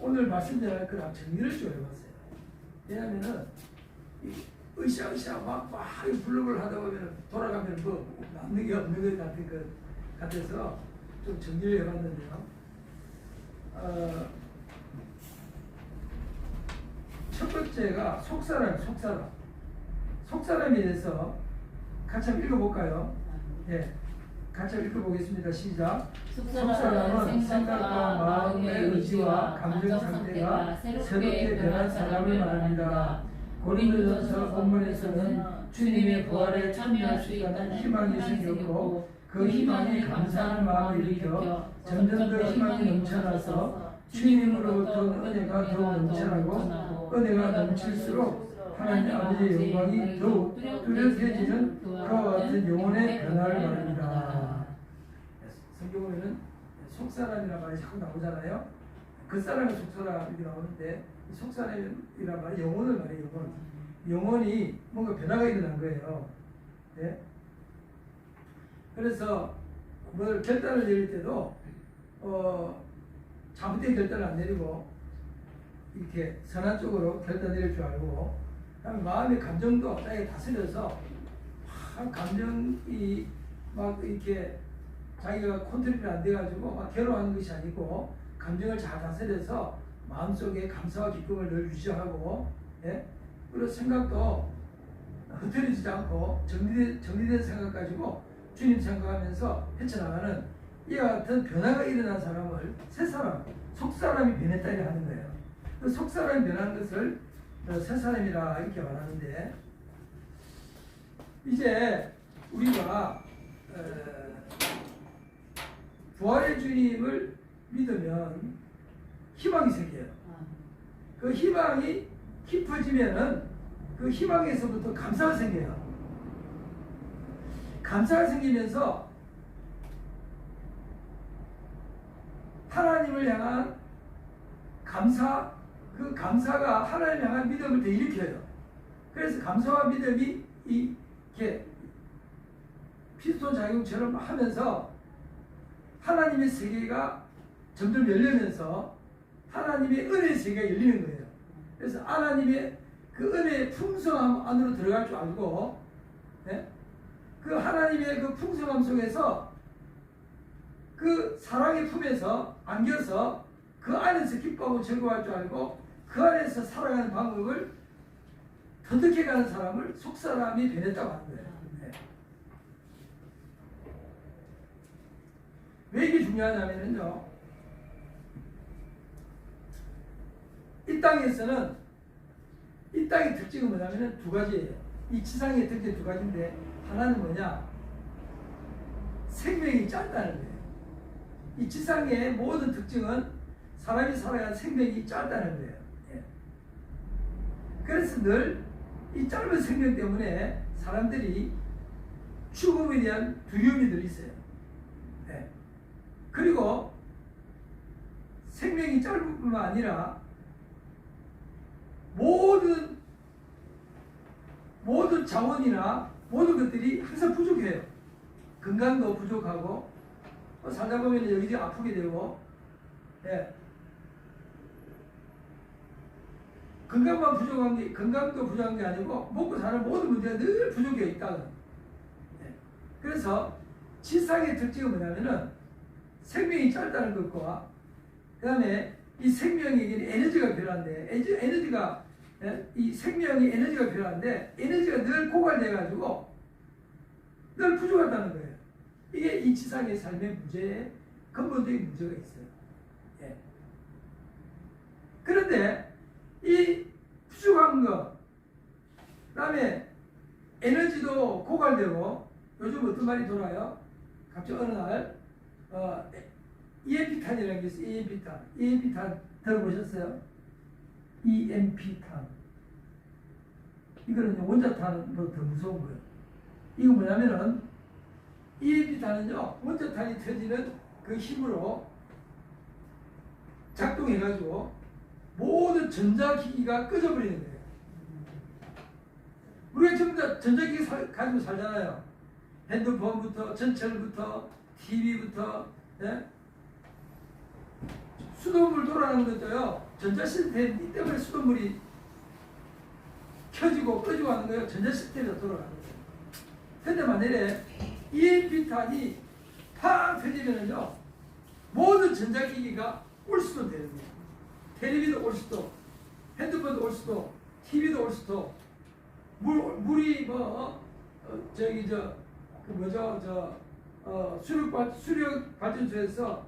오늘 말씀드릴 거랑 정리를 좀 해봤어요. 왜냐하면은 으쌰으쌰 막 블록을 하다 보면 돌아가면 뭐 남는 게 없는 것 같은 것 같아서 좀 정리를 해봤는데요. 첫 번째가 속사람에 대해서 같이 한번 읽어볼까요? 네, 같이 한번 읽어보겠습니다. 시작. 속사람은 생각과 마음의 의지와 감정 상태가 새롭게 변한 사람을 말합니다. 고린도전서 본문에서는 주님의 부활에 참여할 수 있다는 희망이 생겼고 그 희망이 감사하는 마음을 일으켜 점점 더 희망이 넘쳐나서 주님으로부터 은혜가 더욱 넘쳐나고 은혜가 넘칠수록 하나님 아버지의 영광이 더욱 뚜렷해지는 그와 같은 영혼의 변화를 말합니다. 성경에는 속사람이라는 말이 자꾸 나오잖아요. 그 사람은 속사람이 나오는데 속사람이란 말이 영혼을 말해요. 영혼이 뭔가 변화가 일어난 거예요. 네? 그래서 뭘 결단을 내릴 때도 잘못된 결단을 안 내리고 이렇게 선한 쪽으로 결단 내릴 줄 알고, 그다음에 마음의 감정도 자기가 다스려서 감정이 막 이렇게 자기가 컨트롤이 안 돼가지고 막 괴로워하는 것이 아니고 감정을 잘 다스려서 마음속에 감사와 기쁨을 늘 유지하고, 예? 그리고 생각도 흐트러지지 않고 정리된 생각 가지고 주님 생각하면서 헤쳐나가는 이와 같은 변화가 일어난 사람을 새 사람, 속사람이 변했다고 하는 거예요. 그 속사람이 변한 것을 새 사람이라 이렇게 말하는데, 이제 우리가 부활의 주님을 믿으면 희망이 생겨요. 그 희망이 깊어지면은 그 희망에서부터 감사가 생겨요. 감사가 생기면서 하나님을 향한 감사, 그 감사가 하나님을 향한 믿음을 더 일으켜요. 그래서 감사와 믿음이 이렇게 피스톤 작용처럼 하면서 하나님의 세계가 점점 열리면서 하나님의 은혜의 세계가 열리는 거예요. 그래서 하나님의 그 은혜의 풍성함 안으로 들어갈 줄 알고, 네? 그 하나님의 그 풍성함 속에서 그 사랑의 품에서 안겨서 그 안에서 기뻐하고 즐거워할 줄 알고 그 안에서 살아가는 방법을 터득해가는 사람을 속사람이 변했다고 하는 거예요. 네. 왜 이게 중요하냐면요, 이 땅에서는 이 땅의 특징은 뭐냐면 두 가지예요. 이 지상의 특징 두 가지인데, 하나는 뭐냐, 생명이 짧다는 거예요. 이 지상의 모든 특징은 사람이 살아야 생명이 짧다는 거예요. 예. 그래서 늘 이 짧은 생명 때문에 사람들이 죽음에 대한 두려움이 늘 있어요. 예. 그리고 생명이 짧을 뿐만 아니라 모든 자원이나 모든 것들이 항상 부족해요. 건강도 부족하고, 살다 보면 여기저기 아프게 되고, 예. 건강도 부족한 게 아니고 먹고 사는 모든 문제가 늘 부족해 있다는. 예. 그래서 지상의 특징은 뭐냐면은 생명이 짧다는 것과, 그 다음에 이 생명에게는 에너지가 필요한데, 이 생명이 에너지가 필요한데 에너지가 늘 고갈돼 가지고 늘 부족하다는 거예요. 이게 이 지상의 삶의 문제에 근본적인 문제가 있어요. 예. 그런데 이 부족한 것, 그 다음에 에너지도 고갈되고, 요즘 어떤 말이 돌아요? 갑자기 어느 날 EMP탄이라는 게 있어요. EMP탄 들어보셨어요? EMP탄. 이거는 원자탄보다 더 무서운 거예요. 이거 뭐냐면은 EMP탄은요, 원자탄이 터지는 그 힘으로 작동해가지고 모든 전자기기가 꺼져버리는 거예요. 우리가 전부 다 전자기기 가지고 살잖아요. 핸드폰부터, 전철부터, TV부터, 예? 수돗물 돌아가는 것도요, 전자시스템 때문에 수돗물이 켜지고 꺼지고 하는 거예요. 전자시스템이 돌아가는 거예요. 근데 만약에 EMP탄이 팍 터지면은요, 모든 전자기기가 올 수도 되는 거예요. 텔레비도 올 수도, 핸드폰도 올 수도, TV도 올 수도, 물이 수력 발전소에서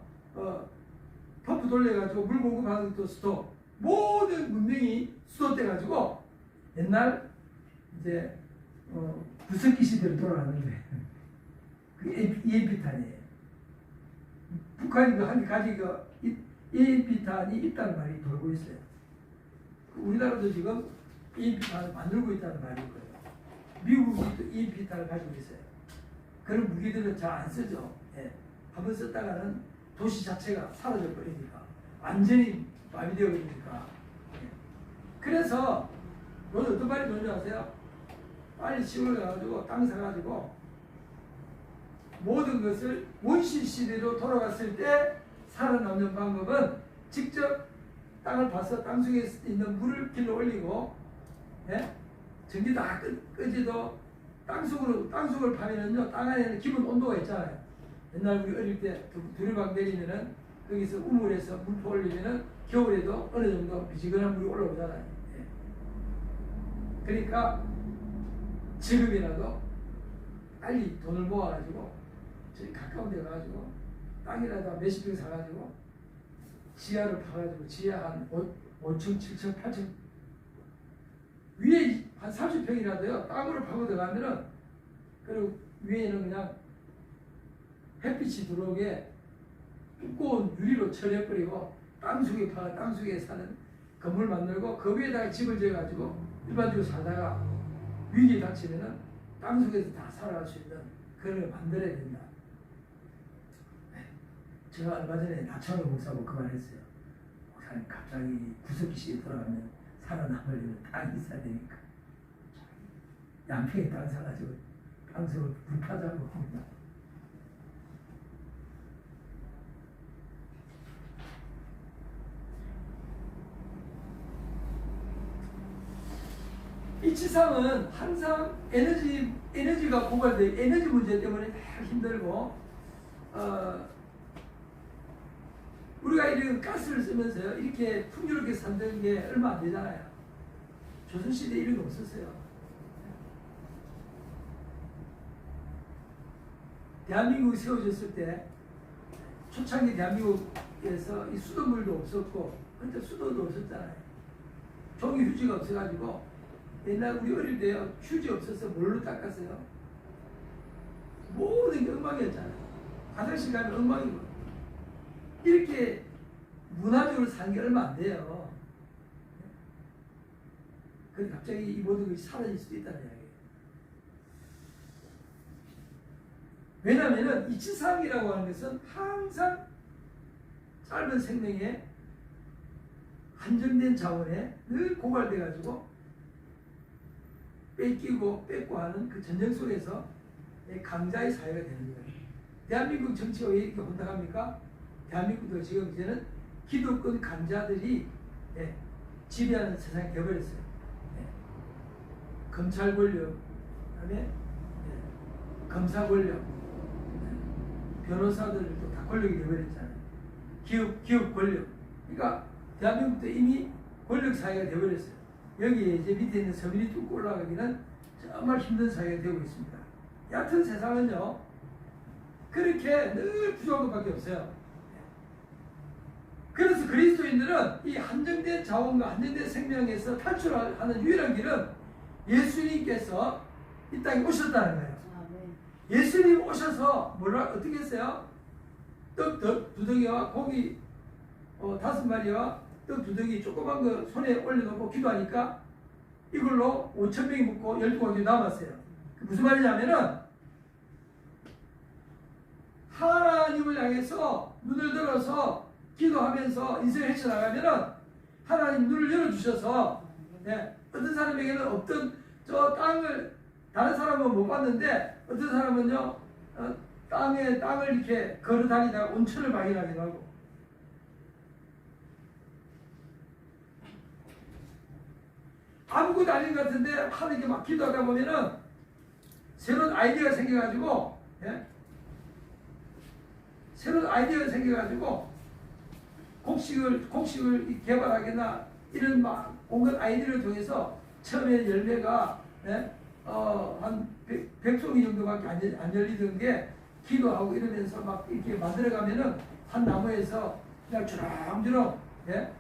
펌프 돌려가지고 물 공급하는 것도 수도, 모든 문명이 수도 돼가지고 옛날 이제 구석기 시대로 돌아가는 거예요. 그게 EMP탄이에요. 북한이 한 가지 EMP탄이 있다는 말이 돌고 있어요. 우리나라도 지금 EMP탄을 만들고 있다는 말일 거예요. 미국이 또 EMP탄을 가지고 있어요. 그런 무기들은 잘 안 쓰죠. 예. 한번 썼다가는 도시 자체가 사라져 버리니까, 완전히 마비되어 버리니까. 예. 그래서 오늘 어떤 말이 뭔지 아세요? 빨리 시골에 가가지고 땅 사가지고 모든 것을 원시 시대로 돌아갔을 때 살아남는 방법은 직접 땅을 파서 땅속에 있는 물을 길러 올리고, 예? 전기 다 끄지도 땅속을 파면은요, 땅 안에는 기본 온도가 있잖아요. 옛날 우리 어릴 때 두리방 내리면은 거기서 우물에서 물포 올리면은 겨울에도 어느 정도 미지근한 물이 올라오잖아요. 예. 그러니까 지금이라도 빨리 돈을 모아가지고 저기 가까운 데 가가지고 땅이라도 몇십 평 사가지고 지하를 파가지고 지하 한 5층, 7층, 8층 위에 한 30평이라도요 땅으로 파고 들어가면은, 그리고 위에는 그냥 햇빛이 들어오게 두꺼운 유리로 처리해버리고 땅속에 파가 땅속에 사는 건물 만들고 그 위에다가 집을 지어가지고 일반적으로 살다가 위기에 닥치면은 땅속에서 다 살아갈 수 있는 그런 걸 만들어야 된다. 제가 얼마 전에 나창호 목사하고 그 말 했어요. 목사님, 갑자기 구석기 시에 돌아가면 살아남으려면 땅이 있어야 되니까 양평에 땅 사가지고 땅속을 불파자고 합니다. 이 지상은 항상 에너지가 고갈돼, 에너지 문제 때문에 다 힘들고, 우리가 이런 가스를 쓰면서요, 이렇게 풍요롭게 산다는 게 얼마 안 되잖아요. 조선시대에 이런 게 없었어요. 대한민국이 세워졌을 때, 초창기 대한민국에서 이 수돗물도 없었고, 그때 수도도 없었잖아요. 종이 휴지가 없어가지고, 옛날 우리 어릴 때요, 휴지 없어서 뭘로 닦았어요? 모든 게 엉망이었잖아요. 화장실 가면 엉망이고. 이렇게 문화적으로 사는 게 얼마 안 돼요. 그런데 갑자기 이 모든 것이 사라질 수도 있다는 이야기예요. 왜냐하면 이 지상이라고 하는 것은 항상 짧은 생명에 한정된 자원에 늘 고갈돼 가지고 뺏기고 뺏고 하는 그 전쟁 속에서 강자의 사회가 되는 거예요. 대한민국 정치가 왜 이렇게 혼탁합니까? 대한민국도 지금 이제는 기득권 강자들이 지배하는 세상이 되어버렸어요. 검찰 권력, 그다음에 검사 권력, 변호사들도 다 권력이 되어버렸잖아요. 기업 권력. 그러니까 대한민국도 이미 권력 사회가 되어버렸어요. 여기에 이제 밑에 있는 서민이 뚫고 올라가기는 정말 힘든 사회가 되고 있습니다. 얕은 세상은요, 그렇게 늘 부족한 것밖에 없어요. 그래서 그리스도인들은 이 한정된 자원과 한정된 생명에서 탈출하는 유일한 길은 예수님께서 이 땅에 오셨다는 거예요. 예수님 오셔서 어떻게 했어요? 떡 두덩이와 고기 5마리와 떡 두덩이 조그만 거 손에 올려놓고 기도하니까 이걸로 5,000명이 먹고 12고기 남았어요. 무슨 말이냐면은 하나님을 향해서 눈을 들어서 기도하면서 인생을 헤쳐나가면은 하나님 눈을 열어주셔서 어떤 사람에게는 어떤 저 땅을 다른 사람은 못 봤는데 어떤 사람은요 땅을 이렇게 걸어 다니다가 온천을 발견하기도 하고 아무것도 아닌 것 같은데 하나님께 막 기도하다 보면은 새로운 아이디어가 생겨가지고, 예? 새로운 아이디어가 생겨가지고 곡식을 개발하거나 이런 막 온갖 아이디어를 통해서 처음에 열매가, 예? 한 100송이 정도밖에 안 열리던 게 기도하고 이러면서 막 이렇게 만들어가면은 한 나무에서 그냥 주렁주렁, 예?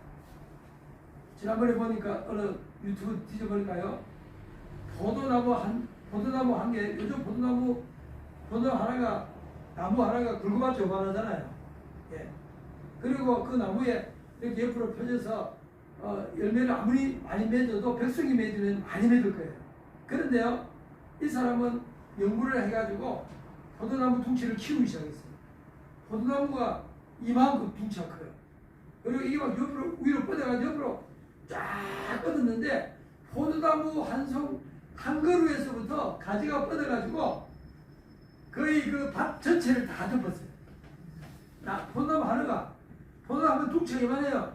지난번에 보니까 어느 유튜브 뒤져보니까요, 포도나무 한 개, 요즘 포도 나무 하나가 굵어봤자 요만하잖아요. 예. 그리고 그 나무에 이렇게 옆으로 펴져서 열매를 아무리 많이 맺어도 백송이 맺으면 많이 맺을 거예요. 그런데요, 이 사람은 연구를 해가지고 포도나무 둥치를 키우기 시작했어요. 포도나무가 이만큼 둥치가 커요. 그리고 이게 막 옆으로 위로 뻗어가지고 옆으로 쫙 뻗었는데 포도나무 한 그루에서부터 가지가 뻗어가지고 거의 그 밭 전체를 다 덮었어요. 포도나무 둥치가 이만해요.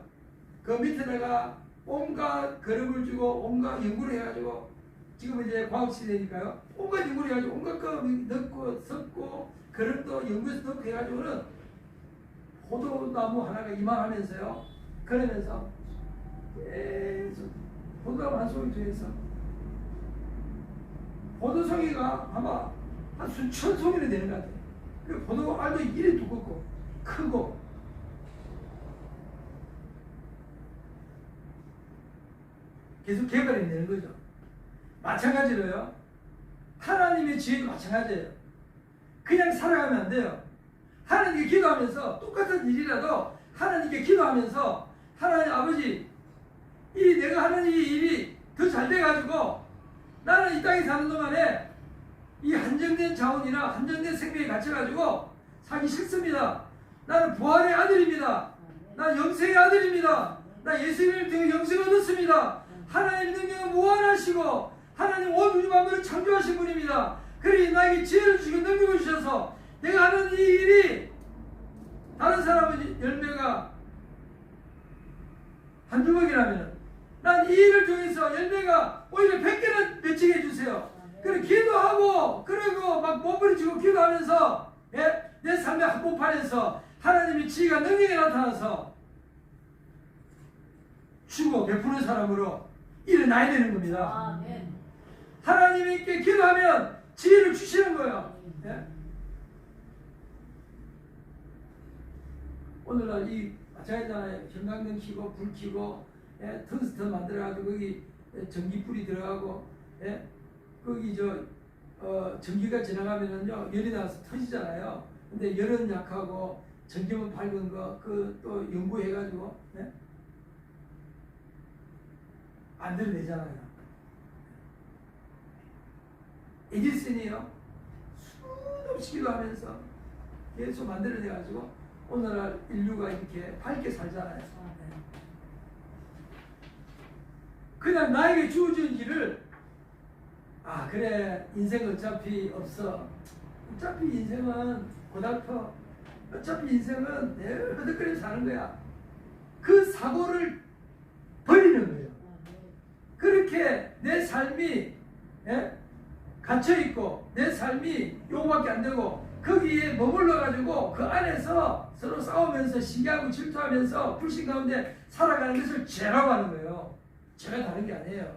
그 밑에다가 온갖 그릇을 주고 온갖 연구를 해가지고 지금 이제 과학시대니까요. 온갖 연구를 해가지고 온갖 거 넣고 섞고 그릇도 연구해서 넣고 해가지고는 포도나무 하나가 이만하면서요. 그러면서 계속 포도나무 한 송이 중에서 포도송이가 아마 한 수천 송이는 되는 것 같아요. 그 포도 알도 이리 두껍고 크고 계속 개발이 되는 거죠. 마찬가지로요. 하나님의 지혜도 마찬가지예요. 그냥 살아가면 안 돼요. 하나님께 기도하면서 똑같은 일이라도 하나님께 기도하면서 하나님 아버지 내가 하는 이 일이 더 잘 돼가지고 나는 이 땅에 사는 동안에 이 한정된 자원이나 한정된 생명에 갇혀가지고 살기 싫습니다. 나는 부활의 아들입니다. 나 영생의 아들입니다. 나 예수님을 통해 영생을 얻었습니다. 하나님 능력은 무한하시고 하나님 온 우주 만물을 창조하신 분입니다. 그러니 나에게 지혜를 주시고 능력을 주셔서 내가 하는 이 일이 다른 사람의 열매가 한 주먹이라면 난 이 일을 통해서 열매가 오히려 100개는 맺히게 해주세요. 그리고 기도하고 그리고 막 몸부림치고 기도하면서, 예? 내 삶의 한복판에서 하나님의 지혜가 능력이 나타나서 주고 베푸는 사람으로 일어나야 되는 겁니다. 하나님께 기도하면 지혜를 주시는 거예요. 예? 오늘날 이 마찬가지잖아요. 형광등 켜고 불 켜고, 예? 텅스턴 만들어가지고 거기 전기불이 들어가고, 예? 거기 전기가 지나가면은요 열이 나서 터지잖아요. 근데 열은 약하고 전기만 밝은 거 그 또 연구해가지고, 예? 만들어내잖아요. 에디슨이요 수없이 기도하면서 계속 만들어내가지고 오늘날 인류가 이렇게 밝게 살잖아요. 그냥 나에게 주어진 길을 그래 인생 어차피 없어. 어차피 인생은 고달퍼. 어차피 인생은 늘 허덕거리면서 사는 거야. 그 사고를 버리는 거예요. 그렇게 내 삶이, 예? 갇혀있고 내 삶이 요거밖에 안 되고 거기에 머물러가지고 그 안에서 서로 싸우면서 시기하고 질투하면서 불신 가운데 살아가는 것을 죄라고 하는 거예요. 죄가 다른 게 아니에요.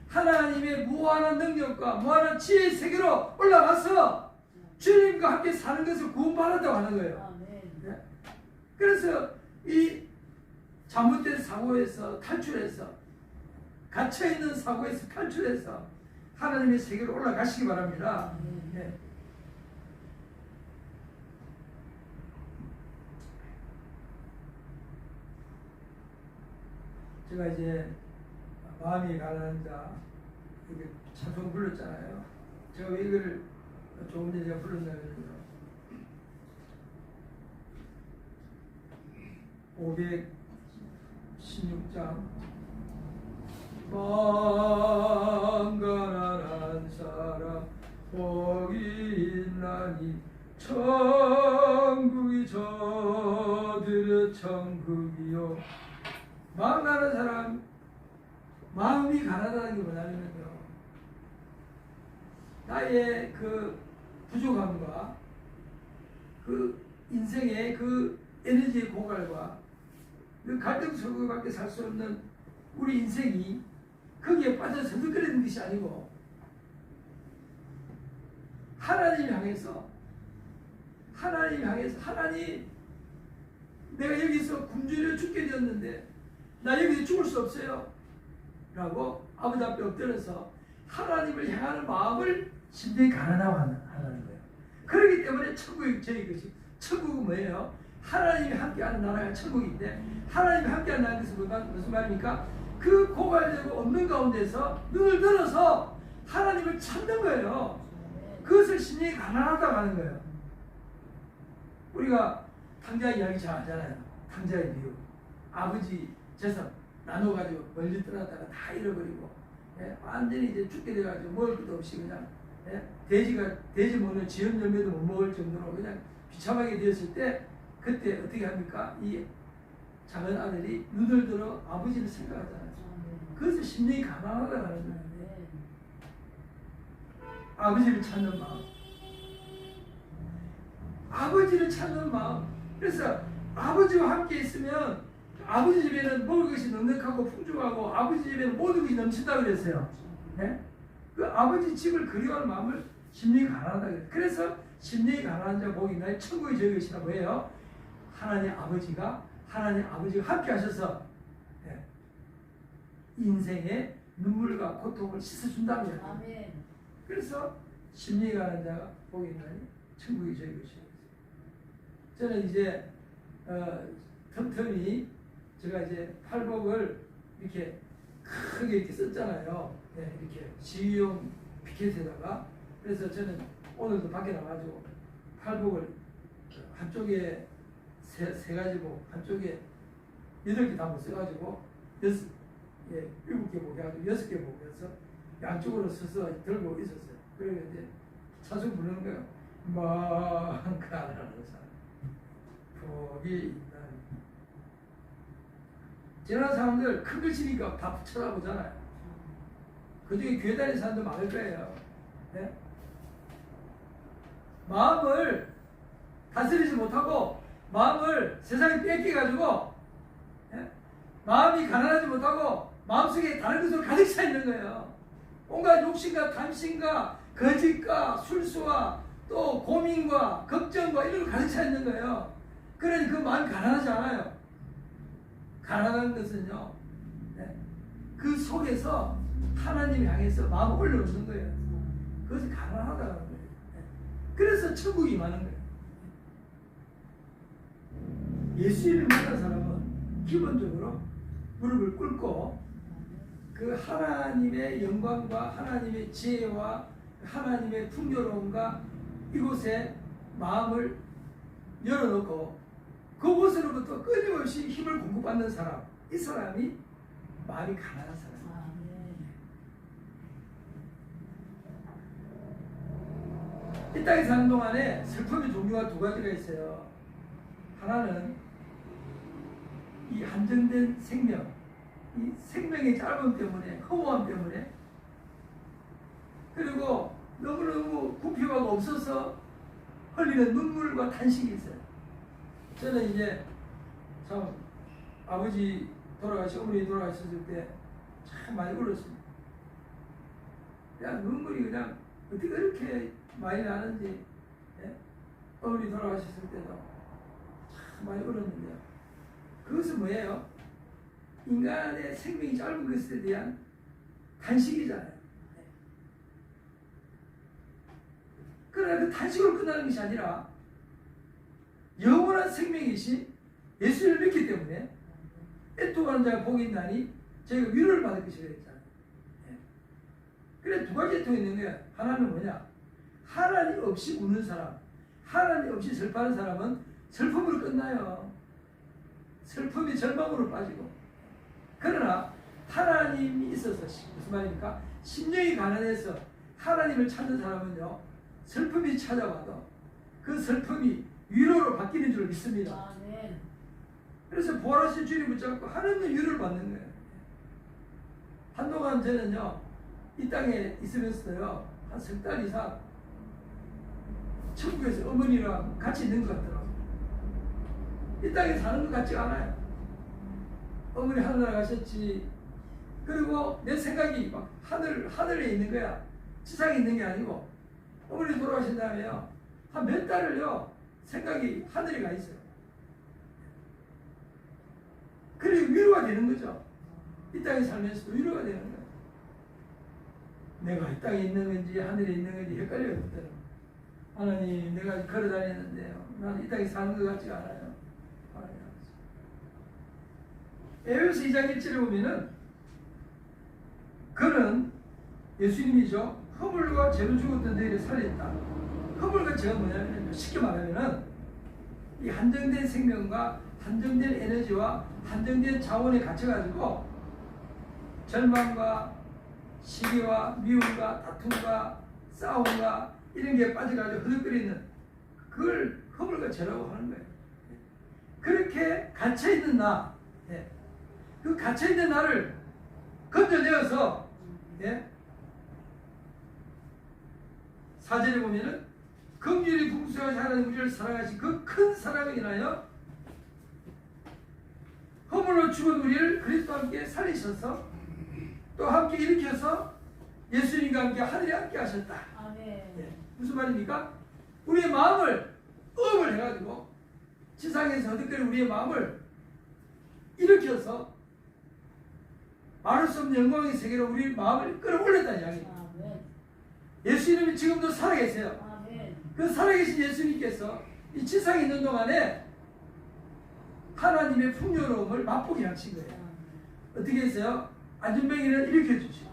하나님의 무한한 능력과 무한한 지혜의 세계로 올라가서 주님과 함께 사는 것을 구원받았다고 하는 거예요. 네? 그래서 이 잘못된 사고에서 탈출해서 갇혀있는 사고에서 탈출해서 하나님의 세계로 올라가시기 바랍니다. 네. 제가 이제 마음이 가난한 자 이게 찬송 불렀잖아요. 제가 왜 이걸 조금 전에 제가 불렀냐면요, 516장 마음 가난한 사람 복이 있나니 천국이 저들의 천국이요. 마음 가난한 사람 마음이 가난하다는 게 뭐냐면요, 나의 그 부족함과 그 인생의 그 에너지의 고갈과 그 갈등 속에밖에 살 수 없는 우리 인생이 거기에 빠져서 흔들거리는 것이 아니고 하나님 향해서 하나님, 내가 여기서 굶주려 죽게 되었는데 나 여기서 죽을 수 없어요 라고 아버지 앞에 엎드려서 하나님을 향하는 마음을 심령이 가난하고 하는 거예요. 그렇기 때문에 천국이 저희 것이, 천국은 뭐예요? 하나님이 함께하는 나라가 천국인데, 하나님이 함께하는 나라는 것은 무슨 말입니까? 그 고갈되고 없는 가운데서 눈을 들어서 하나님을 찾는 거예요. 그것을 심령이 가난하다고 하는 거예요. 우리가 탕자 이야기 잘 알잖아요. 탕자의 비유. 아버지 재산 나눠가지고 멀리 떠났다가 다 잃어버리고, 완전히 이제 죽게 돼가지고 먹을 것도 없이 그냥, 돼지 먹는 지연 열매도 못 먹을 정도로 그냥 비참하게 되었을 때, 그때 어떻게 합니까? 이 작은 아들이 눈을 들어 아버지를 생각하잖아요. 그것을 심령이 가난하다고 하는 거예요. 아버지를 찾는 마음. 아버지를 찾는 마음. 그래서 아버지와 함께 있으면 아버지 집에는 먹을 것이 넉넉하고 풍족하고 아버지 집에는 모든 것이 넘친다고 그랬어요. 네? 그 아버지 집을 그리워하는 마음을 심령이 가난하다 그랬어요. 그래서 심령이 가난한 자 복이 있나요? 천국이 저희 것이라 뭐예요? 하나님 아버지가 함께 하셔서 인생의 눈물과 고통을 씻어준다는 거예요. 그래서 심령이 가난한 자가 복이 있나니 천국이 저희 것이라. 저는 이제 틈틈이 제가 이제 팔복을 이렇게 크게 이렇게 썼잖아요. 이렇게 지휘용 피켓에다가. 그래서 저는 오늘도 밖에 나가지고 팔복을 한쪽에 세 가지고 한쪽에 8개 다 못 써가지고 7개 보게 하고 6개 보고 해서 양쪽으로 서서 들고 있었어요. 그래서 이제 찬송 부르는 거예요. 마음 가난한 사람 복이 있다. 지나가는 사람들 큰 글씨니까 다 쳐다보잖아요. 그 중에 교회 다니는 사람도 많을 거예요. 네? 마음을 다스리지 못하고 마음을 세상에 뺏겨가지고, 마음이 가난하지 못하고 마음속에 다른 것으로 가득 차 있는 거예요. 온갖 욕심과 탐심과 거짓과 술수와 또 고민과 걱정과 이런 거 가득 차 있는 거예요. 그러니 그 마음이 가난하지 않아요. 가난한 것은요, 그 속에서 하나님 향해서 마음을 올려놓는 거예요. 그것이 가난하다는 거예요. 그래서 천국이 임하는 거예요. 예수님을 만난 사람은 기본적으로 무릎을 꿇고 그 하나님의 영광과 하나님의 지혜와 하나님의 풍요로움과 이곳에 마음을 열어놓고 그곳으로부터 끊임없이 힘을 공급받는 사람, 이 사람이 마음이 가난한 사람입니다. 이 땅에 사는 동안에 슬픔의 종류가 2가지가 있어요. 하나는 이 한정된 생명, 이 생명의 짧음 때문에, 허무함 때문에, 그리고 너무너무 부피가 없어서 흘리는 눈물과 탄식이 있어요. 저는 이제 참 아버지 어머니 돌아가셨을 때 참 많이 울었습니다. 그냥 눈물이 그냥 어떻게 그렇게 많이 나는지, 어머니 돌아가셨을 때도 참 많이 울었는데요. 그것은 뭐예요? 인간의 생명이 짧은 것에 대한 탄식이잖아요. 그러나 그 탄식으로 끝나는 것이 아니라 영원한 생명이신 예수를 믿기 때문에 애통하는 자가 복이 있나니 저희가 위로를 받을 것이라 했잖아요. 그래 2가지 애통이 있는 거예요. 하나는 뭐냐? 하나님 없이 우는 사람, 하나님 없이 슬퍼하는 사람은 슬픔으로 끝나요. 슬픔이 절망으로 빠지고. 그러나 하나님이 있어서 무슨 말입니까? 심령이 가난해서 하나님을 찾는 사람은요, 슬픔이 찾아와도 그 슬픔이 위로로 바뀌는 줄 믿습니다. 그래서 부활하신 주님 붙잡고 하나님의 위로를 받는 거예요. 한동안 저는요, 이 땅에 있으면서요, 한 석 달 이상 천국에서 어머니랑 같이 있는 것 같더라고요. 이 땅에 사는 것 같지가 않아요. 어머니 하늘나라 가셨지. 그리고 내 생각이 막 하늘에 있는 거야. 지상에 있는 게 아니고. 어머니 돌아가신 다음에요, 한 몇 달을요, 생각이 하늘에 가 있어요. 그래 위로가 되는 거죠. 이 땅에 살면서도 위로가 되는 거예요. 내가 이 땅에 있는 건지 하늘에 있는 건지 헷갈려요. 그때는. 하나님, 내가 걸어 다니는데요, 나는 이 땅에 사는 것 같지 않아요. 에베소 2장 1절에 보면은 그는 예수님이죠. 허물과 죄로 죽었던 너희를 살렸다. 허물과 죄가 뭐냐면 쉽게 말하면은 이 한정된 생명과 한정된 에너지와 한정된 자원에 갇혀가지고 절망과 시기와 미움과 다툼과 싸움과 이런 게 빠져가지고 흐득거리는 그걸 허물과 죄라고 하는 거예요. 그렇게 갇혀있는 나, 그 갇혀있는 나를 건져내어서 4절에 보면은 긍휼이 풍성하신 하나님 우리를 사랑하신 그 큰 사랑을 인하여 허물로 죽은 우리를 그리스도와 함께 살리셔서 또 함께 일으켜서 예수님과 함께 하늘에 함께 하셨다. 무슨 말입니까? 우리의 마음을 업을 해가지고 지상에서 어떻게든 우리의 마음을 일으켜서 말할 수 없는 영광의 세계로 우리 마음을 끌어올렸다는 이야기입니다. 예수님이 지금도 살아계세요. 그 살아계신 예수님께서 이 지상에 있는 동안에 하나님의 풍요로움을 맛보게 하신 거예요. 어떻게 했어요? 안전병이를 일으켜주시고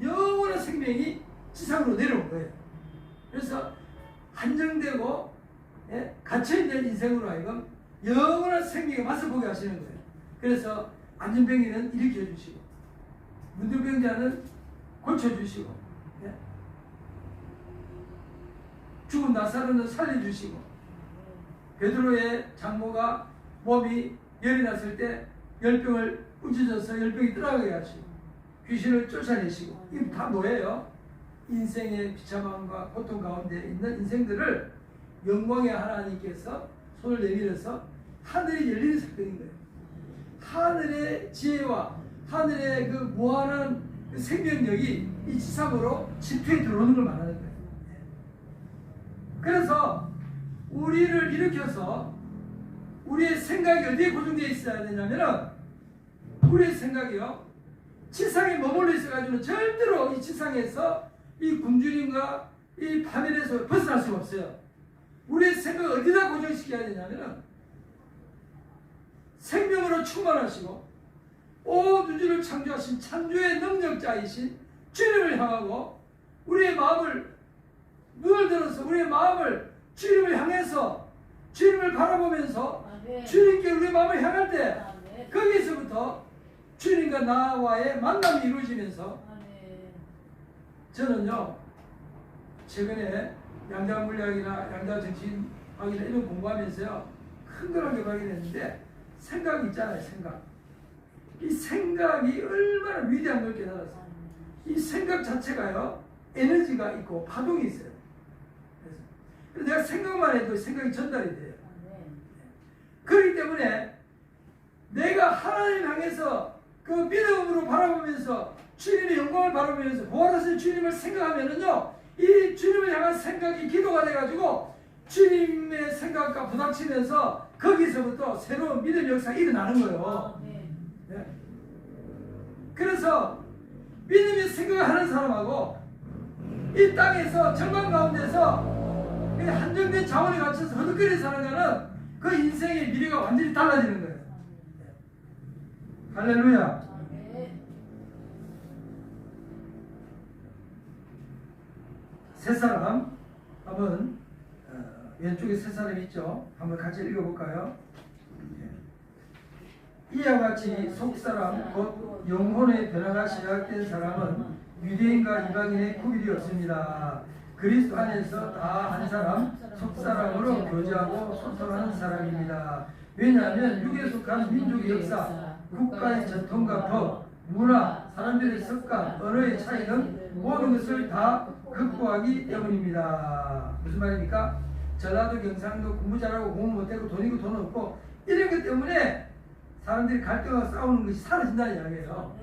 영원한 생명이 지상으로 내려온 거예요. 그래서 안정되고 갇혀있는 인생으로 하여금 영원한 생명의 맛을 보게 하시는 거예요. 그래서 안전병이는 일으켜주시고 문둥병자는 고쳐주시고 죽은 나사로는 살려주시고 베드로의 장모가 몸이 열이 났을 때 열병을 움켜져서 열병이 떠나가게 하시고 귀신을 쫓아내시고 이게 다 뭐예요? 인생의 비참함과 고통 가운데 있는 인생들을 영광의 하나님께서 손을 내밀어서 하늘이 열리는 사건인 거예요. 하늘의 지혜와 하늘의 그 무한한 그 생명력이 이 지상으로 집회에 들어오는 걸 말하는 거예요. 그래서 우리를 일으켜서 우리의 생각이 어디에 고정되어 있어야 되냐면은 우리의 생각이요, 지상에 머물러 있어가지고 절대로 이 지상에서 이 굶주림과 이 파멸에서 벗어날 수가 없어요. 우리의 생각을 어디다 고정시켜야 되냐면은 생명으로 충만하시고 온 우주를 창조하신 창조의 능력자이신 주님을 향하고 우리의 마음을 눈을 들어서 우리의 마음을 주님을 향해서 주님을 바라보면서 주님께 우리의 마음을 향할 때 거기서부터 주님과 나와의 만남이 이루어지면서 저는요 최근에 양자물리학이나 양자정신학이나 이런 공부하면서요 큰 걸 한 개 발견했는데 생각이 있잖아요. 이 생각이 얼마나 위대한 걸 깨달았어요. 이 생각 자체가요 에너지가 있고 파동이 있어요. 그래서 내가 생각만 해도 생각이 전달이 돼요. 그렇기 때문에 내가 하나님 향해서 그 믿음으로 바라보면서 주님의 영광을 바라보면서 부활하신 주님을 생각하면은요 이 주님을 향한 생각이 기도가 돼가지고 주님의 생각과 부닥치면서 거기서부터 새로운 믿음 역사가 일어나는 거예요. 네. 그래서 믿음의 생각을 하는 사람하고 이 땅에서 절망 가운데서 한정된 자원에 갇혀서 허덕거리는 사람과는 그 인생의 미래가 완전히 달라지는 거예요. 할렐루야. 세 사람 한번 왼쪽에 세 사람이 있죠. 한번 같이 읽어볼까요? 이와 같이 속사람 곧 영혼의 변화가 시작된 사람은 유대인과 이방인의 구별이 없습니다. 그리스도 안에서 다 한 사람 속사람으로 교제하고 소통하는 사람입니다. 왜냐하면 육에 속한 민족의 역사, 국가의 전통과 법, 문화, 사람들의 습관, 언어의 차이는 모든 것을 다 극복하기 때문입니다. 무슨 말입니까? 전라도, 경상도 공부 잘하고 공부 못하고 돈이고 돈 없고 이런 것 때문에 사람들이 갈등하고 싸우는 것이 사라진다는 이야기예요.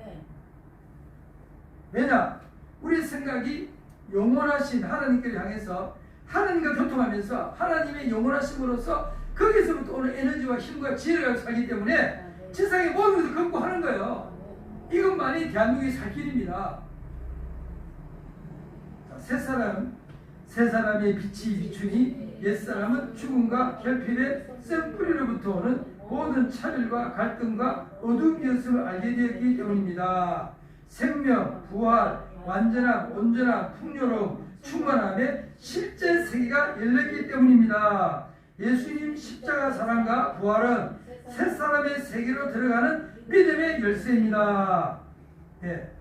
왜냐? 우리 생각이 영원하신 하나님께를 향해서 하나님과 교통하면서 하나님의 영원하심으로써 거기서부터 오는 에너지와 힘과 지혜가 살기 때문에 세상의 모든 것을 극복하는 거예요. 이것만이 대한민국의 살 길입니다. 새 사람의 빛이 비추니 옛사람은 죽음과 결핍의 센 뿌리로부터 오는 모든 차별과 갈등과 어둠이었음을 알게 되었기 때문입니다. 생명, 부활, 완전함, 온전함, 풍요로움, 충만함의 실제 세계가 열렸기 때문입니다. 예수님 십자가 사랑과 부활은 새 사람의 세계로 들어가는 믿음의 열쇠입니다. 예.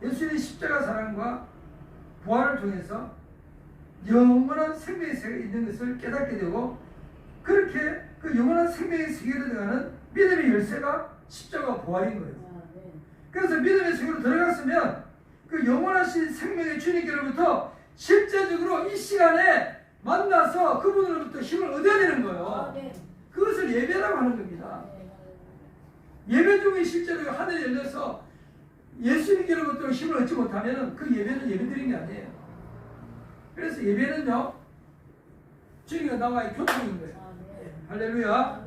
예수님의 십자가 사랑과 부활을 통해서 영원한 생명의 세계가 있는 것을 깨닫게 되고 그렇게 그 영원한 생명의 세계로 들어가는 믿음의 열쇠가 십자가 부활인 거예요. 그래서 믿음의 세계로 들어갔으면 그 영원하신 생명의 주님께로부터 실제적으로 이 시간에 만나서 그분으로부터 힘을 얻어야 되는 거예요. 그것을 예배라고 하는 겁니다. 예배 중에 실제로 하늘이 열려서 예수님께로부터 힘을 얻지 못하면 그 예배는 예배드린 게 아니에요. 그래서 예배는요, 주님과 나와의 교통인 거예요. 할렐루야.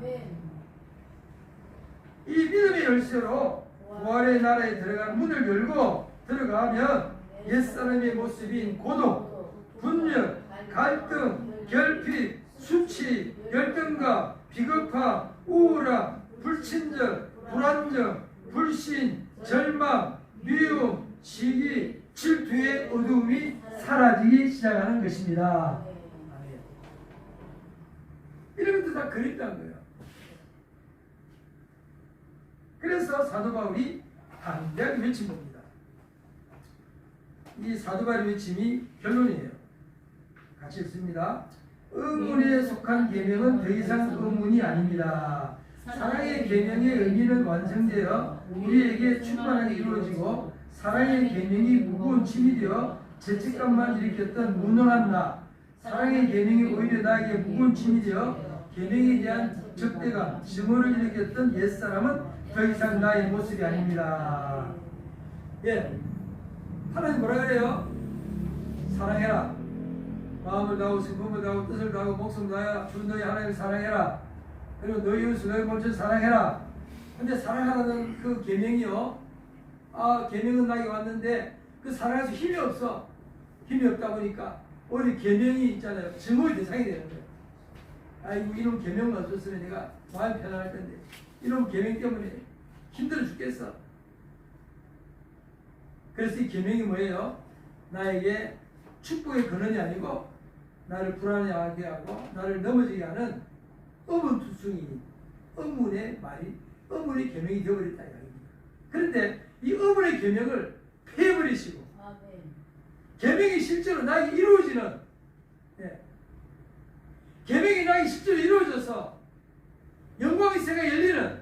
이 믿음의 열쇠로 부활의 나라에 들어가는 문을 열고 들어가면 옛사람의 모습인 고독, 분열, 갈등, 결핍, 수치, 열등감, 비겁함, 우울함, 불친절, 불안정, 불신, 절망, 미움, 시기, 질투의 어두움이 사라지기 시작하는 것입니다. 이런 것도 다 그립다는 거예요. 그래서 사도 바울이 담대하게 외친 겁니다. 이 사도 바울의 외침이 결론이에요. 같이 읽습니다. 의문에 속한 계명은 더 이상 의문이 아닙니다. 사랑의 계명의 의미는 완성되어 우리에게 충만하게 이루어지고 사랑의 계명이 무거운 짐이 되어 죄책감만 일으켰던 무능한 나, 사랑의 계명이 오히려 나에게 무거운 짐이 되어 계명에 대한 적대감, 증오를 일으켰던 옛사람은 더 이상 나의 모습이 아닙니다. 예, 하나님 뭐라 그래요? 사랑해라. 마음을 다하고 슬픔을 다하고 뜻을 다하고 목숨을 다하여 주 너희 하나님을 사랑해라. 그리고 너희 이웃을 너희 몸처럼 사랑해라. 근데 사랑하라는 그 계명이요, 계명은 나에게 왔는데 그 사랑할 수 힘이 없어. 힘이 없다 보니까 오히려 계명이 있잖아요, 증오의 대상이 되는 거예요. 아이고, 이놈 계명만 없었으면 내가 마음이 편안할 텐데 이놈 계명 때문에 힘들어 죽겠어. 그래서 이 계명이 뭐예요? 나에게 축복의 근원이 아니고 나를 불안해하게 하고 나를 넘어지게 하는 의문투성이, 의문의 말이 의문의 계명이 되어버렸다 이야기입니다. 그런데 이 의문의 계명을 폐해버리시고 계명이 실제로 나에게 이루어지는, 계명이 나에게 실제로 이루어져서 영광의 세계가 열리는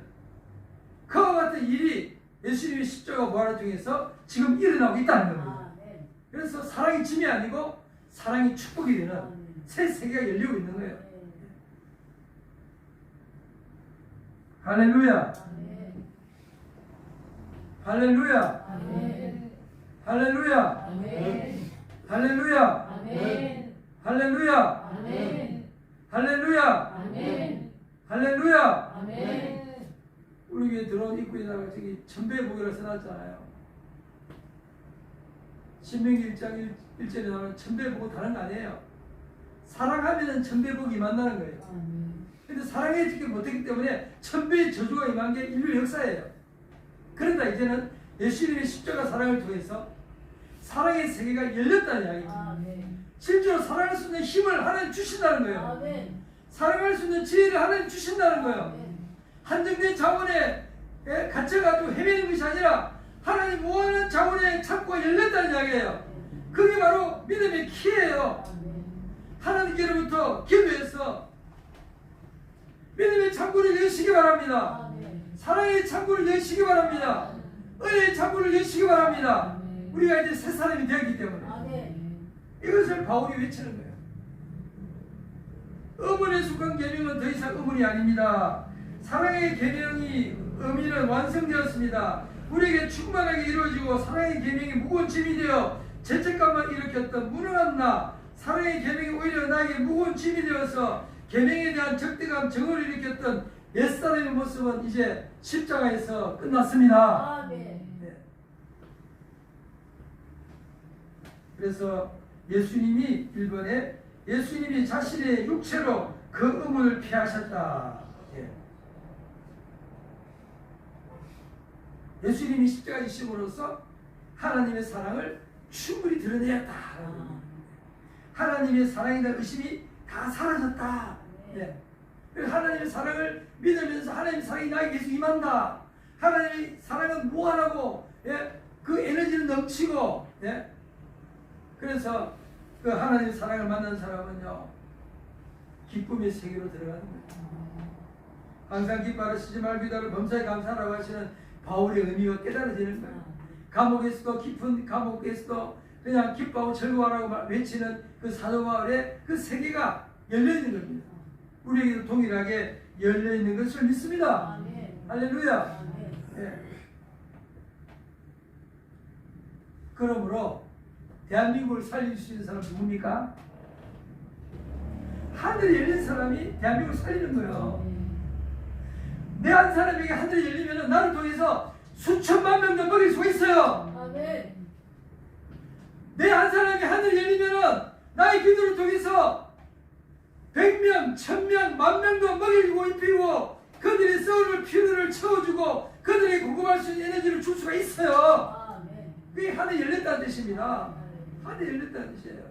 그와 같은 일이 예수님의 십자가 부활을 통해서 지금 일어나고 있다는 겁니다. 그래서 사랑이 짐이 아니고 사랑이 축복이 되는 새 세계가 열리고 있는 거예요. 할렐루야. 할렐루야. 할렐루야. 할렐루야. 할렐루야. 할렐루야. 할렐루야. 우리 교회 들어온 입구에다가 저기 천배복이라고 써놨잖아요. 신명기 1장 1절에 나오는 천배복은 다른 거 아니에요. 사랑하면 천배복이 만나는 거예요. 근데 사랑해지지 못했기 때문에 천배의 저주가 임한 게 인류 역사예요. 그런데 이제는 예수님의 십자가 사랑을 통해서 사랑의 세계가 열렸다는 이야기입니다. 실제로 사랑할 수 있는 힘을 하나님 주신다는 거예요. 사랑할 수 있는 지혜를 하나님 주신다는 거예요. 한정된 자원에 갇혀가지고 헤매는 것이 아니라 하나님 무한한 자원의 창고가 열렸다는 이야기예요. 그게 바로 믿음의 키예요. 하나님께로부터 기도해서 믿음의 창고를 여시기 바랍니다. 사랑의 창고를 여시기 바랍니다. 은혜의 창고를 여시기 바랍니다. 우리가 이제 새 사람이 되었기 때문에. 이것을 바울이 외치는 거예요. 의문에 속한 계명은 더 이상 의문이 아닙니다. 사랑의 계명이 의미는 완성되었습니다. 우리에게 충만하게 이루어지고 사랑의 계명이 무거운 짐이 되어 죄책감만 일으켰던 무능한 나, 사랑의 계명이 오히려 나에게 무거운 짐이 되어서 계명에 대한 적대감, 정을 일으켰던 옛사람의 모습은 이제 십자가에서 끝났습니다. 네. 그래서 예수님이 1번에 예수님이 자신의 육체로 그 의문을 피하셨다. 예수님이 십자가에 지심으로써 하나님의 사랑을 충분히 드러내었다. 하나님의 사랑에 대한 의심이 다 사라졌다. 하나님의 사랑을 믿으면서 하나님의 사랑이 나에게 계속 임한다. 하나님의 사랑은 무한하고 그 에너지는 넘치고 그래서 그 하나님의 사랑을 만난 사람은요 기쁨의 세계로 들어가는 거예요. 항상 기뻐하시지 말고 기도를 범사에 감사하라고 하시는 바울의 의미가 깨달아지는 거예요. 감옥에서도 깊은 감옥에서도 그냥 기뻐하고 즐거워하라고 외치는 그 사도 바울의 그 세계가 열려있는 겁니다. 우리에게도 동일하게 열려있는 것을 믿습니다. 할렐루야. 그러므로 대한민국을 살릴 수 있는 사람은 누굽니까? 하늘이 열린 사람이 대한민국을 살리는 거예요. 내 한 사람에게 하늘이 열리면 나를 통해서 수천만 명도 먹일 수가 있어요. 내 한 사람에게 하늘이 열리면 나의 기도를 통해서 100명, 1000명, 10,000명도 먹이고 입히고 그들의 썩을 피로를 채워주고 그들에게 공급할 수 있는 에너지를 줄 수가 있어요. 그게 하늘이 열렸다는 뜻입니다. 하늘이 열렸다는 뜻이에요.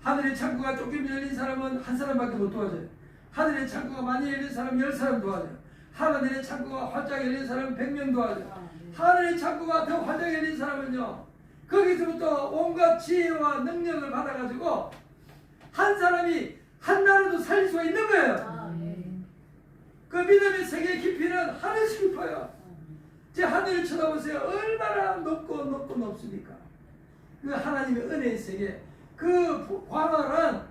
하늘의 창고가 조금 열린 사람은 한 사람밖에 못 도와줘요. 하늘의 창고가 많이 열린 사람은 10사람 도와줘요. 하늘의 창고가 활짝 열린 사람은 100명 도와줘요. 하늘의 창고가 더 활짝 열린 사람은요 거기서부터 온갖 지혜와 능력을 받아가지고 한 사람이 한 나라도 살릴 수가 있는 거예요. 그 믿음의 세계의 깊이는 하늘씩 깊어요. 제 하늘을 쳐다보세요. 얼마나 높고 높고 높습니까? 그 하나님의 은혜의 세계, 그 광활한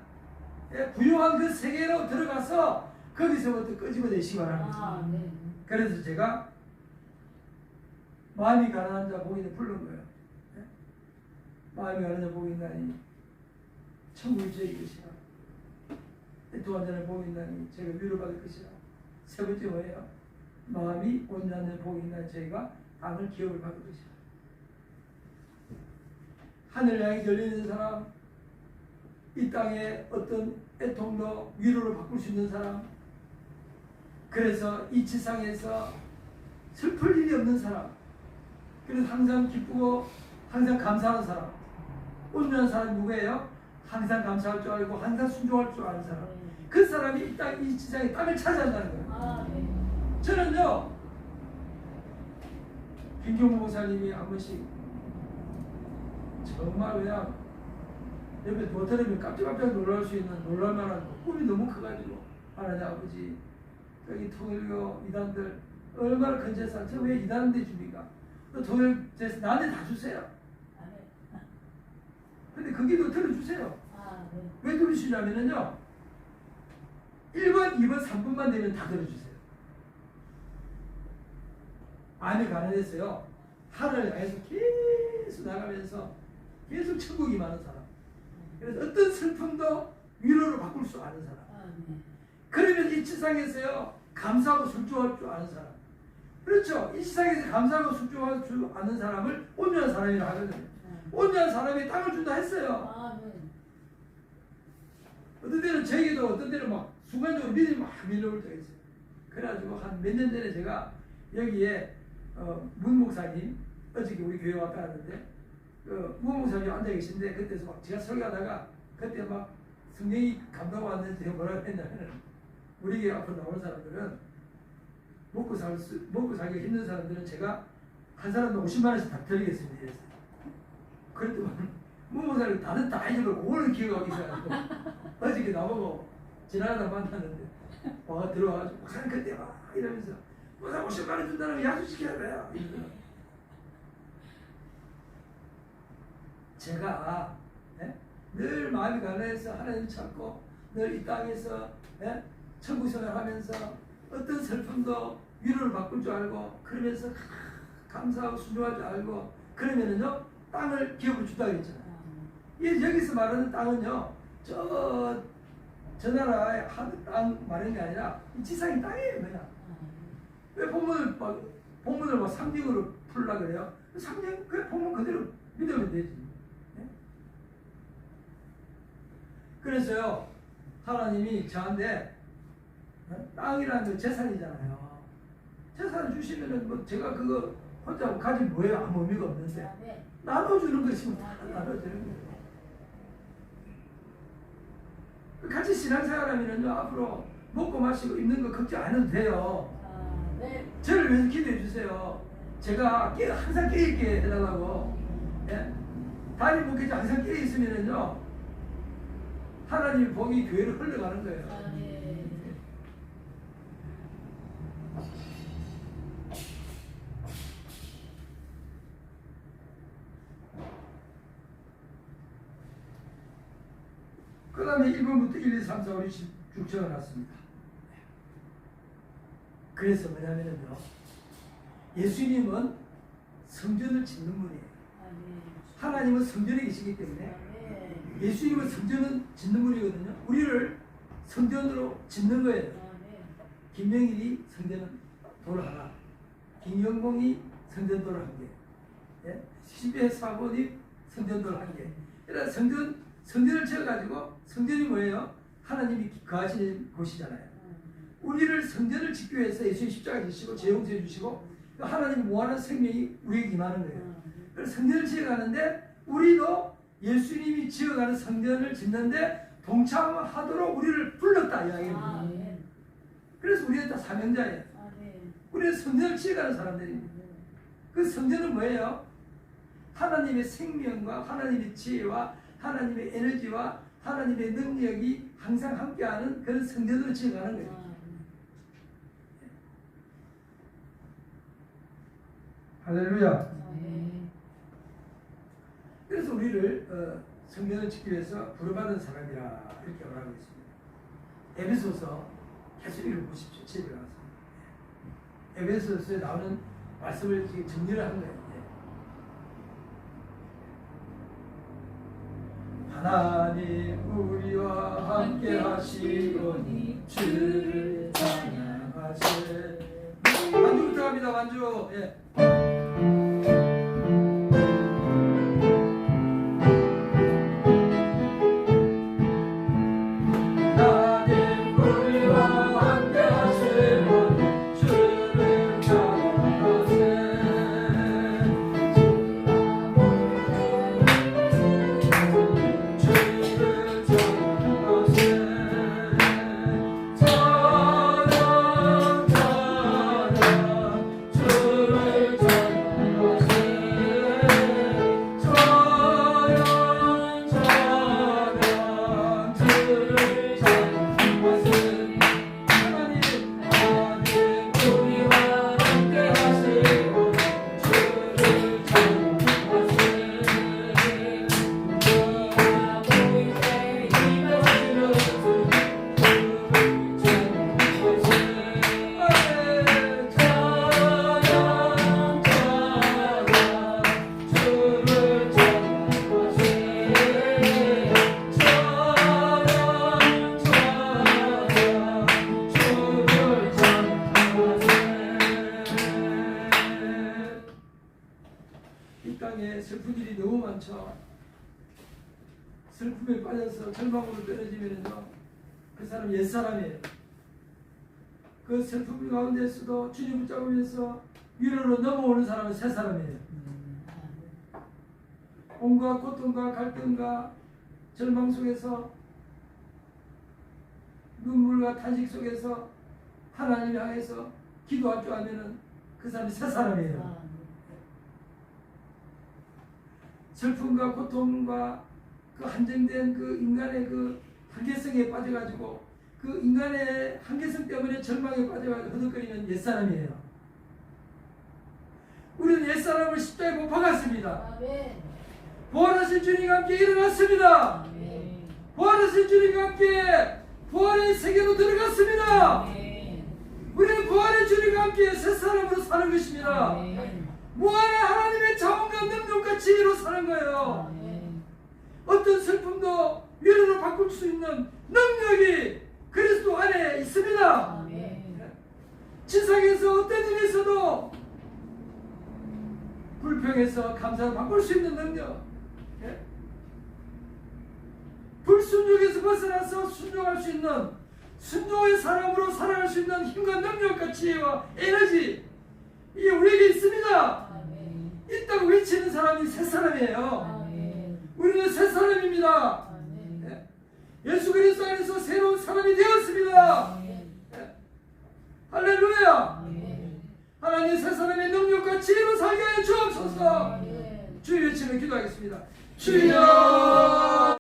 부유한 그 세계로 들어가서 거기서부터 끄집어내시기 바랍니다. 그래서 제가 마음이 가난한 자 복이 부른 거예요. 마음이 가난한 자 복이 있나니 천국이 저희 것이라. 두 번째는 복이 있나니 제가 위로받을 것이라. 세 번째 뭐예요? 마음이 온전한 복이 있나니 저희가 하늘 기업을 받을 것이라. 하늘 향해 열리는 사람, 이 땅에 어떤 애통도 위로를 바꿀 수 있는 사람, 그래서 이 지상에서 슬플 일이 없는 사람, 그래서 항상 기쁘고 항상 감사하는 사람. 온전한 사람이 누구예요? 항상 감사할 줄 알고 항상 순종할 줄 아는 사람. 그 사람이 이 지상에 땅을 차지한다는 거예요. 저는요 김경호 목사님이 한 번씩 정말 그냥 옆에 도터리면 깜짝깜짝 놀랄 수 있는 놀랄만한 꿈이 너무 커가지고 하나님 아버지 여기 통일교 이단들 얼마나 큰 재산 저 왜 이단한테 줍니까? 또 통일 재산 나한테 다 주세요. 근데 그 기도 들어주세요. 왜 들으시냐면요 1번, 2번, 3번만 되면 다 들어주세요. 마음이 가난해서요 하늘을 향해서 계속 나가면서 계속 천국이 많은 사람, 그래서 어떤 슬픔도 위로로 바꿀 수 아는 사람, 그러면 이 세상에서요 감사하고 순종할 줄 아는 사람, 그렇죠. 이 세상에서 감사하고 순종할 줄 아는 사람을 온전한 사람이라 하거든요. 온전한 사람이 땅을 준다 했어요. 어떤 때는 저에게도 어떤 때는 막 순간적으로 믿음이 막 밀려올 때가 있어요. 그래가지고 한 몇 년 전에 제가 여기에 문 목사님 어저께 우리 교회 왔다 갔는데 문 목사님 앉아 계신데 그때서 막 제가 설교하다가 그때 막 성령이 감동 왔는데 제가 뭐라고 했냐면 우리 교회 앞으로 나오는 사람들은 먹고 살기 힘든 사람들은 제가 한 사람도 50만 원씩 다 드리겠습니다. 그랬더니 문 목사님 다른 다 잊어버리고 오늘 기억하고 있어가지고 어저께 나보고 지나가다 만났는데 들어와가지고 목사님 그때 막 이러면서 보다 50만 원 준다는 거 약속시켜야 돼요. 제가 늘 마음이 가난해서 하나님 찾고 늘 이 땅에서 천국 생활하면서 어떤 슬픔도 위로를 바꿀 줄 알고 그러면서 감사하고 순종할 줄 알고 그러면은요 땅을 기업으로 준다고 했잖아요. 여기서 말하는 땅은요 저 나라의 땅 말하는 게 아니라 이 지상의 땅이에요. 그냥 왜 본문을 막 상징으로 풀라 그래요? 상징 그 본문 그대로 믿으면 되지. 그래서요 하나님이 저한테 땅이라는 게 재산이잖아요. 재산을 주시면은 뭐 제가 그거 혼자 가지면 뭐예요? 아무 의미가 없는데 나눠주는 것이 나눠주는 거예요. 같이 신앙생활하면은요 앞으로 먹고 마시고 입는 거 걱정 안 해도 돼요. 저를 위해서 기도해 주세요. 제가 항상 깨있게 해달라고. 담임 목회자 항상 깨있으면은요 하나님의 복이 교회로 흘러가는 거예요. 그 다음에 1번부터 1, 2, 3, 4, 5, 6, 6 적어놨습니다. 그래서 뭐냐면요 예수님은 성전을 짓는 분이에요. 하나님은 성전에 계시기 때문에 예수님은 성전은 짓는 분이거든요. 우리를 성전으로 짓는 거예요. 김명일이 성전은 돌 하나, 김영봉이 성전 돌 한 개, 신배 사모님 성전 돌 한 개. 그러니까 성전을 지어가지고 성전이 뭐예요? 하나님이 거하시는 곳이잖아요. 우리를 성전을 짓기 위해서 예수님 십자가 지시고 죄 용서해 주시고 하나님 무한한 생명이 우리에게 임하는 거예요. 그래서 성전을 지어가는데 우리도 예수님이 지어가는 성전을 짓는데 동참하도록 우리를 불렀다 이야기입니다. 그래서 우리는 다 사명자예요. 우리는 성전을 지어가는 사람들입니다. 그 성전은 뭐예요? 하나님의 생명과 하나님의 지혜와 하나님의 에너지와 하나님의 능력이 항상 함께하는 그런 성전으로 지어가는 거예요. 할렐루야. 그래서 우리를 성전을 짓기 위해서 부름받은 사람이라 이렇게 말하고 있습니다. 에베소서 계속 읽어보십시오. 7절 가서 에베소서에 나오는 말씀을 정리를 한 거예요. 하나님 우리와 함께 하시오니 주를 찬양하세. 만주부터 갑니다. 만주. 슬픈 일이 너무 많죠. 슬픔에 빠져서 절망으로 떨어지면요 그 사람 옛사람이에요. 그 슬픔 가운데서도 주님 붙잡으면서 위로로 넘어오는 사람은 새사람이에요. 온갖 고통과 갈등과 절망 속에서 눈물과 탄식 속에서 하나님을 향해서 기도할 줄 알면은 그 사람이 새사람이에요. 슬픔과 고통과 그 한정된 그 인간의 그 한계성에 빠져가지고 그 인간의 한계성 때문에 절망에 빠져가지고 허덕거리는 옛사람이에요. 우리는 옛사람을 십자가에 못 박았습니다. 아멘. 부활하신 주님과 함께 일어났습니다. 아멘. 부활하신 주님과 함께 부활의 세계로 들어갔습니다. 아멘. 우리는 부활의 주님과 함께 새 사람으로 사는 것입니다. 아멘. 무한한 하나님의 자원과 능력과 지혜로 사는 거예요. 아멘. 어떤 슬픔도 위로로 바꿀 수 있는 능력이 그리스도 안에 있습니다. 아멘. 지상에서 어떤 일이 있어도 불평해서 감사를 바꿀 수 있는 능력, 예? 불순종에서 벗어나서 순종할 수 있는 순종의 사람으로 살아갈 수 있는 힘과 능력과 지혜와 에너지, 이게 우리에게 있습니다. 아멘. 있다고 외치는 사람이 새 사람이에요. 아멘. 우리는 새 사람입니다. 아멘. 예? 예수 그리스도 안에서 새로운 사람이 되었습니다. 아멘. 할렐루야. 아멘. 하나님 새 사람의 능력과 지혜로 살게 하여 주옵소서. 아멘. 주의 외치며 기도하겠습니다. 주여